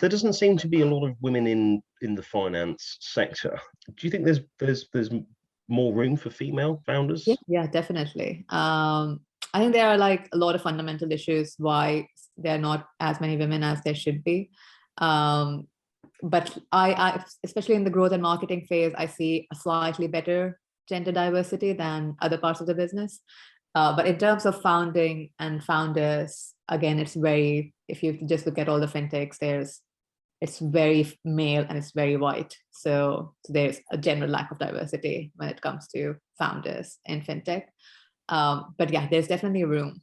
there doesn't seem to be a lot of women in the finance sector. Do you think there's more room for female founders? Yeah, definitely. I think there are like a lot of fundamental issues why there are not as many women as there should be. But I, especially in the growth and marketing phase, I see a slightly better gender diversity than other parts of the business. But in terms of founding and founders, again, it's very, if you just look at all the fintechs, it's very male and it's very white. So there's a general lack of diversity when it comes to founders in fintech. But yeah, there's definitely room.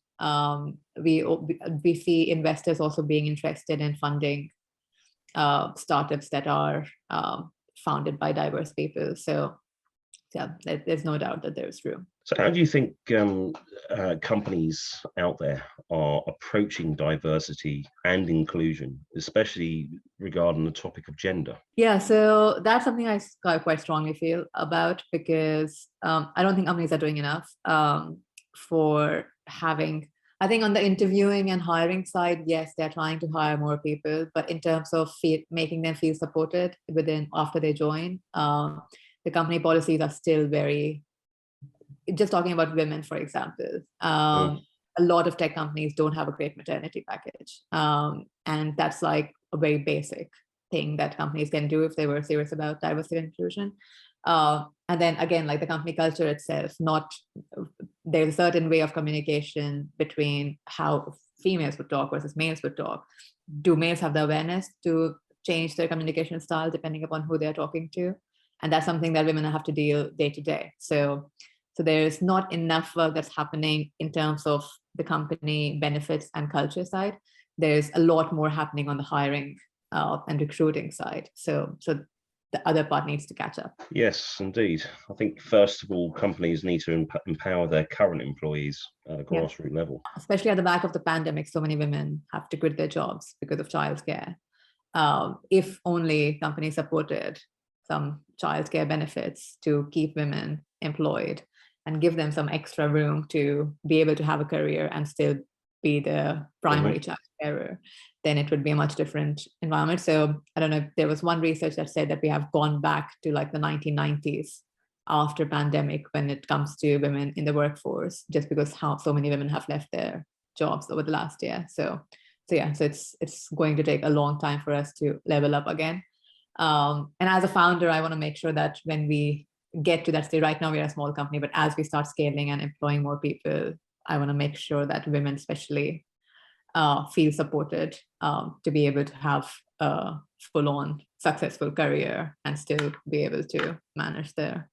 We see investors also being interested in funding startups that are founded by diverse people. So yeah, there's no doubt that there's room. So how do you think companies out there are approaching diversity and inclusion, especially regarding the topic of gender? Yeah, so that's something I quite strongly feel about, because I don't think companies are doing enough for having, I think on the interviewing and hiring side, yes, they're trying to hire more people, but in terms of making them feel supported after they join, the company policies are still very, just talking about women, for example, a lot of tech companies don't have a great maternity package. And that's like a very basic thing that companies can do if they were serious about diversity and inclusion. And then again, like the company culture itself, there's a certain way of communication between how females would talk versus males would talk. Do males have the awareness to change their communication style depending upon who they're talking to? And that's something that women have to deal day to day. So there's not enough work that's happening in terms of the company benefits and culture side. There's a lot more happening on the hiring and recruiting side. So the other part needs to catch up. Yes, indeed. I think first of all, companies need to empower their current employees at a grassroots level. Especially at the back of the pandemic, so many women have to quit their jobs because of childcare. If only companies supported some childcare benefits to keep women employed and give them some extra room to be able to have a career and still be the primary child carer, then it would be a much different environment. So I don't know, there was one research that said that we have gone back to like the 1990s after pandemic when it comes to women in the workforce, just because so many women have left their jobs over the last year. So it's going to take a long time for us to level up again. And as a founder, I want to make sure that when we get to that stage, right now we're a small company, but as we start scaling and employing more people, I want to make sure that women especially feel supported to be able to have a full-on successful career and still be able to manage their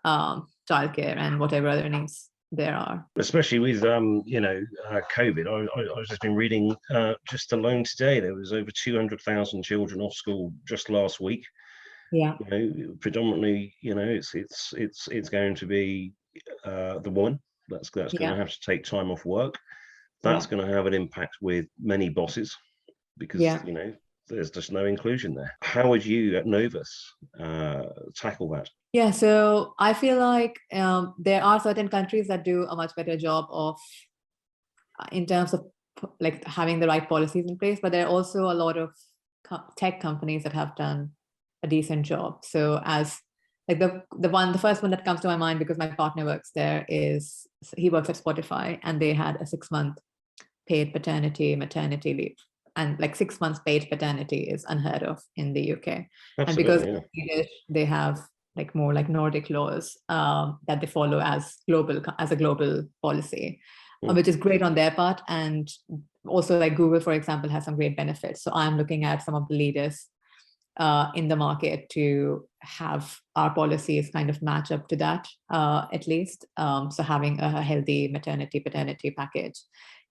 childcare and whatever other needs there are. Especially with COVID. I've just been reading just alone today, there was over 200,000 children off school just last week. Yeah. Predominantly, it's going to be the woman that's going to have to take time off work. That's going to have an impact with many bosses because there's just no inclusion there. How would you at Novus tackle that? Yeah, so I feel like there are certain countries that do a much better job of in terms of like having the right policies in place, but there are also a lot of tech companies that have done a decent job. So as like the first one that comes to my mind, because my partner works there, is he works at Spotify, and they had a 6-month paid maternity leave, and like 6 months paid paternity is unheard of in the UK. Absolutely, and because they have like more like Nordic laws that they follow as a global policy, which is great on their part. And also like Google, for example, has some great benefits. So I'm looking at some of the leaders in the market to have our policies kind of match up to that, at least. So having a healthy paternity package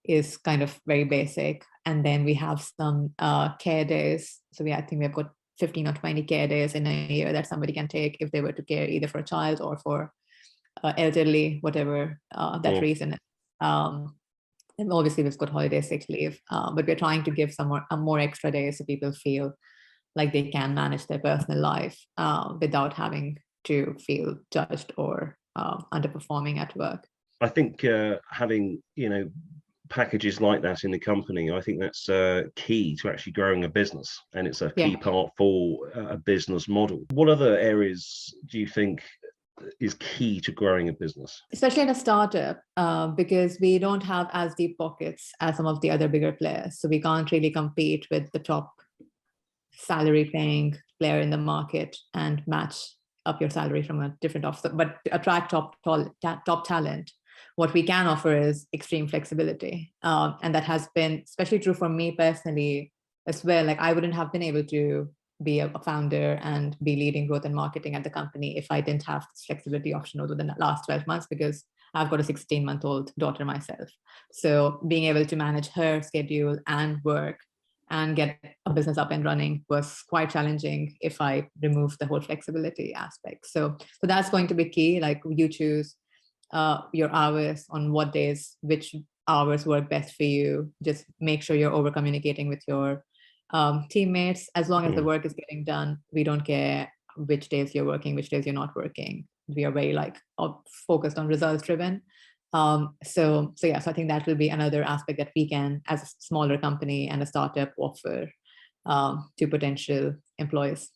is kind of very basic. And then we have some care days. So I think we've got 15 or 20 care days in a year that somebody can take if they were to care either for a child or for elderly, whatever that reason is. And obviously we've got holiday sick leave, but we're trying to give more extra days so people feel like they can manage their personal life without having to feel judged or underperforming at work. I think having, packages like that in the company, I think that's key to actually growing a business, and it's a key part for a business model. What other areas do you think is key to growing a business? Especially in a startup, because we don't have as deep pockets as some of the other bigger players. So we can't really compete with the top salary paying player in the market and match up your salary from a different offer. But to attract top talent, what we can offer is extreme flexibility. And that has been especially true for me personally as well. Like I wouldn't have been able to be a founder and be leading growth and marketing at the company if I didn't have this flexibility option over the last 12 months, because I've got a 16-month-old daughter myself. So being able to manage her schedule and work and get a business up and running was quite challenging if I remove the whole flexibility aspect. So that's going to be key. Like you choose your hours, on what days, which hours work best for you. Just make sure you're over communicating with your teammates. As long as the work is getting done, we don't care which days you're working, which days you're not working. We are very focused on results driven. So I think that will be another aspect that we can, as a smaller company and a startup, offer to potential employees.